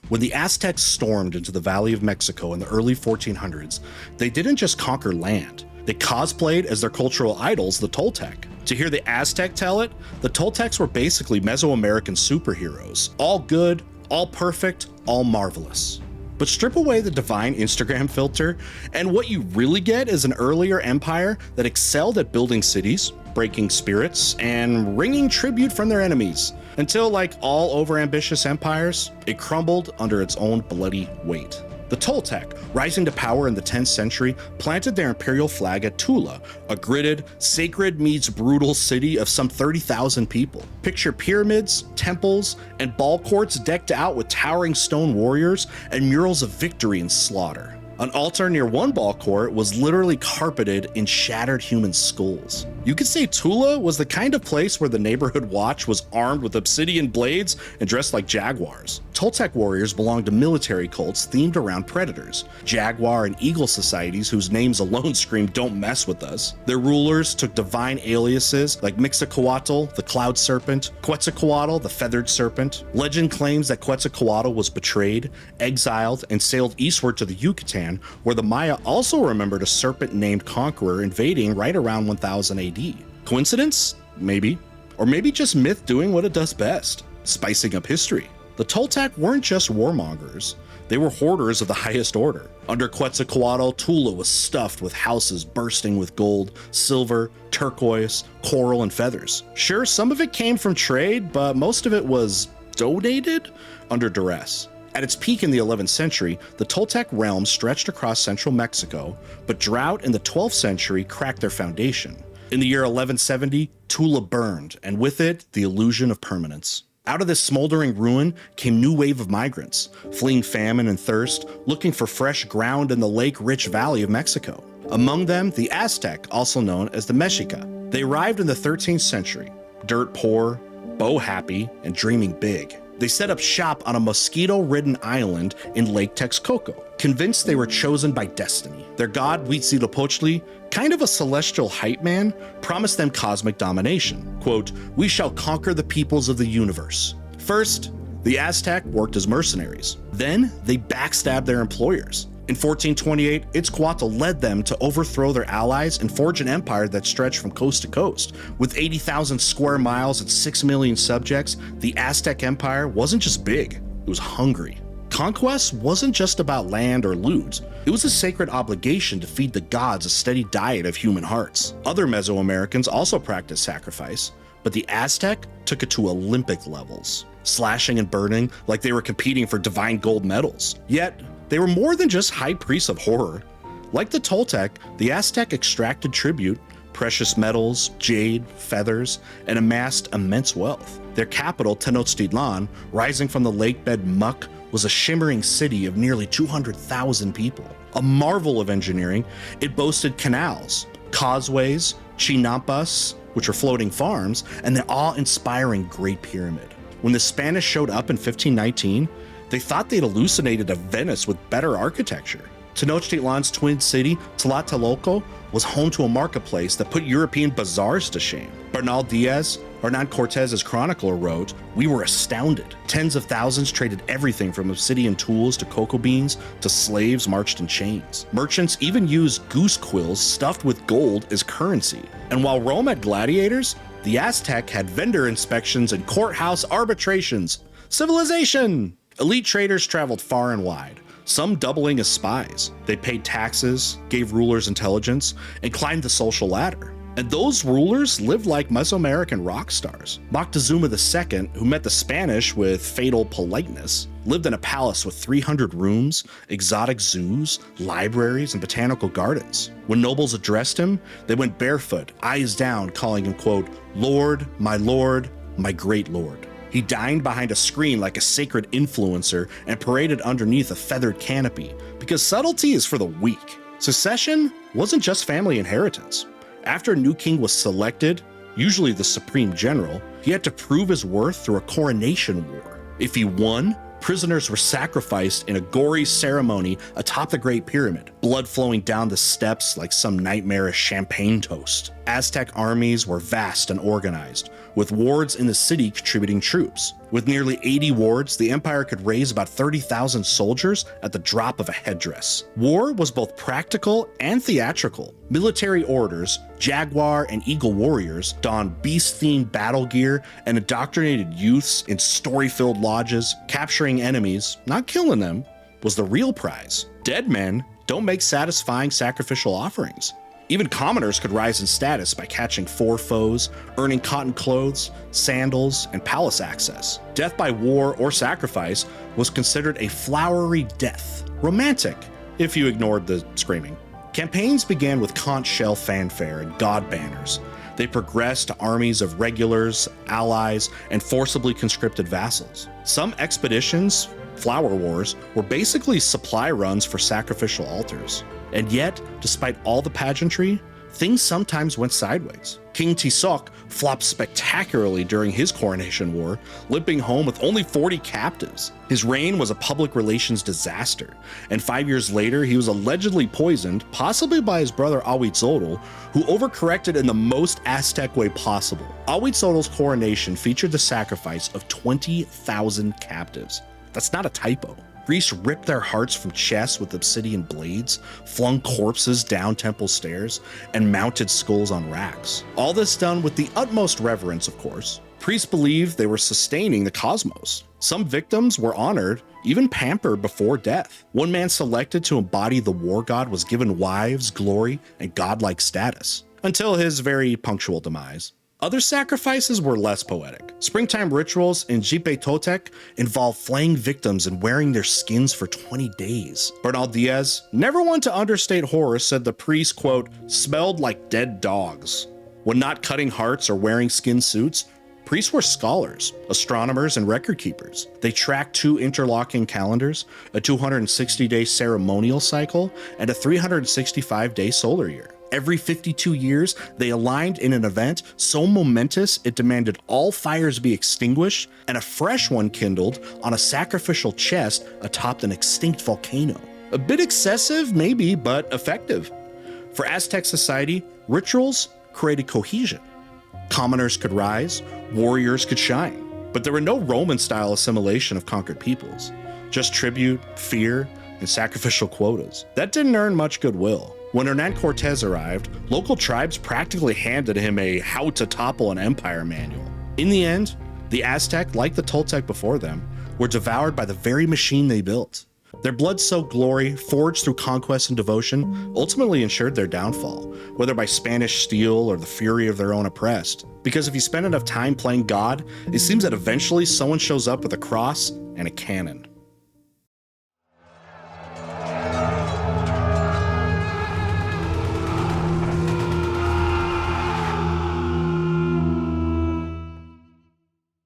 When the Aztecs stormed into the Valley of Mexico in the early 1400s, they didn't just conquer land, they cosplayed as their cultural idols, the Toltec. To hear the Aztec tell it, the Toltecs were basically Mesoamerican superheroes. All good, all perfect, all marvelous. But strip away the divine Instagram filter, and what you really get is an earlier empire that excelled at building cities, breaking spirits, and wringing tribute from their enemies. Until, like all overambitious empires, it crumbled under its own bloody weight. The Toltec, rising to power in the 10th century, planted their imperial flag at Tula, a gridded, sacred meets brutal city of some 30,000 people. Picture pyramids, temples, and ball courts decked out with towering stone warriors and murals of victory and slaughter. An altar near one ball court was literally carpeted in shattered human skulls. You could say Tula was the kind of place where the neighborhood watch was armed with obsidian blades and dressed like jaguars. Toltec warriors belonged to military cults themed around predators, jaguar and eagle societies whose names alone scream "don't mess with us." Their rulers took divine aliases like Mixcoatl, the cloud serpent, Quetzalcoatl, the feathered serpent. Legend claims that Quetzalcoatl was betrayed, exiled, and sailed eastward to the Yucatan, where the Maya also remembered a serpent named Conqueror invading right around 1000 AD. Coincidence? Maybe. Or maybe just myth doing what it does best, spicing up history. The Toltec weren't just warmongers, they were hoarders of the highest order. Under Quetzalcoatl, Tula was stuffed with houses bursting with gold, silver, turquoise, coral, and feathers. Sure, some of it came from trade, but most of it was donated under duress. At its peak in the 11th century, the Toltec realm stretched across central Mexico, but drought in the 12th century cracked their foundation. In the year 1170, Tula burned, and with it, the illusion of permanence. Out of this smoldering ruin came new wave of migrants, fleeing famine and thirst, looking for fresh ground in the lake-rich valley of Mexico. Among them, the Aztec, also known as the Mexica. They arrived in the 13th century, dirt poor, bow happy, and dreaming big. They set up shop on a mosquito-ridden island in Lake Texcoco, convinced they were chosen by destiny. Their god, Huitzilopochtli, kind of a celestial hype man, promised them cosmic domination. Quote, "We shall conquer the peoples of the universe." First, the Aztec worked as mercenaries. Then, they backstabbed their employers. In 1428, Itzcoatl led them to overthrow their allies and forge an empire that stretched from coast to coast. With 80,000 square miles and 6 million subjects, the Aztec Empire wasn't just big, it was hungry. Conquest wasn't just about land or loot, it was a sacred obligation to feed the gods a steady diet of human hearts. Other Mesoamericans also practiced sacrifice, but the Aztec took it to Olympic levels, slashing and burning like they were competing for divine gold medals. Yet, they were more than just high priests of horror. Like the Toltec, the Aztec extracted tribute, precious metals, jade, feathers, and amassed immense wealth. Their capital, Tenochtitlan, rising from the lakebed muck, was a shimmering city of nearly 200,000 people. A marvel of engineering, it boasted canals, causeways, chinampas, which are floating farms, and the awe-inspiring Great Pyramid. When the Spanish showed up in 1519, they thought they'd hallucinated a Venice with better architecture. Tenochtitlan's twin city, Tlatelolco, was home to a marketplace that put European bazaars to shame. Bernal Diaz, Hernán Cortés' chronicler, wrote, "We were astounded. Tens of thousands traded everything from obsidian tools to cocoa beans to slaves marched in chains. Merchants even used goose quills stuffed with gold as currency. And while Rome had gladiators, the Aztec had vendor inspections and courthouse arbitrations. Civilization!" Elite traders traveled far and wide, some doubling as spies. They paid taxes, gave rulers intelligence, and climbed the social ladder. And those rulers lived like Mesoamerican rock stars. Moctezuma II, who met the Spanish with fatal politeness, lived in a palace with 300 rooms, exotic zoos, libraries, and botanical gardens. When nobles addressed him, they went barefoot, eyes down, calling him, quote, Lord, my great lord." He dined behind a screen like a sacred influencer and paraded underneath a feathered canopy, because subtlety is for the weak. Succession wasn't just family inheritance. After a new king was selected, usually the supreme general, he had to prove his worth through a coronation war. If he won, prisoners were sacrificed in a gory ceremony atop the Great Pyramid, blood flowing down the steps like some nightmarish champagne toast. Aztec armies were vast and organized, with wards in the city contributing troops. With nearly 80 wards, the empire could raise about 30,000 soldiers at the drop of a headdress. War was both practical and theatrical. Military orders, jaguar and eagle warriors, donned beast-themed battle gear and indoctrinated youths in story-filled lodges. Capturing enemies, not killing them, was the real prize. Dead men don't make satisfying sacrificial offerings. Even commoners could rise in status by catching 4 foes, earning cotton clothes, sandals, and palace access. Death by war or sacrifice was considered a flowery death, romantic, if you ignored the screaming. Campaigns began with conch shell fanfare and god banners. They progressed to armies of regulars, allies, and forcibly conscripted vassals. Some expeditions, flower wars, were basically supply runs for sacrificial altars. And yet, despite all the pageantry, things sometimes went sideways. King Tisoc flopped spectacularly during his coronation war, limping home with only 40 captives. His reign was a public relations disaster, and 5 years later he was allegedly poisoned, possibly by his brother Ahuitzotl, who overcorrected in the most Aztec way possible. Ahuitzotl's coronation featured the sacrifice of 20,000 captives. That's not a typo. Priests ripped their hearts from chests with obsidian blades, flung corpses down temple stairs, and mounted skulls on racks. All this done with the utmost reverence, of course. Priests believed they were sustaining the cosmos. Some victims were honored, even pampered before death. One man selected to embody the war god was given wives, glory, and godlike status, until his very punctual demise. Other sacrifices were less poetic. Springtime rituals in Jipe Toltec involved flaying victims and wearing their skins for 20 days. Bernal Diaz, never one to understate horror, said the priests, quote, smelled like dead dogs. When not cutting hearts or wearing skin suits, priests were scholars, astronomers, and record keepers. They tracked 2 interlocking calendars, a 260-day ceremonial cycle, and a 365-day solar year. Every 52 years, they aligned in an event so momentous it demanded all fires be extinguished and a fresh one kindled on a sacrificial chest atop an extinct volcano. A bit excessive, maybe, but effective. For Aztec society, rituals created cohesion. Commoners could rise, warriors could shine. But there were no Roman-style assimilation of conquered peoples, just tribute, fear, and sacrificial quotas. That didn't earn much goodwill. When Hernán Cortés arrived, local tribes practically handed him a how to topple an empire manual. In the end, the Aztec, like the Toltec before them, were devoured by the very machine they built. Their blood-soaked glory, forged through conquest and devotion, ultimately ensured their downfall, whether by Spanish steel or the fury of their own oppressed. Because if you spend enough time playing God, it seems that eventually someone shows up with a cross and a cannon.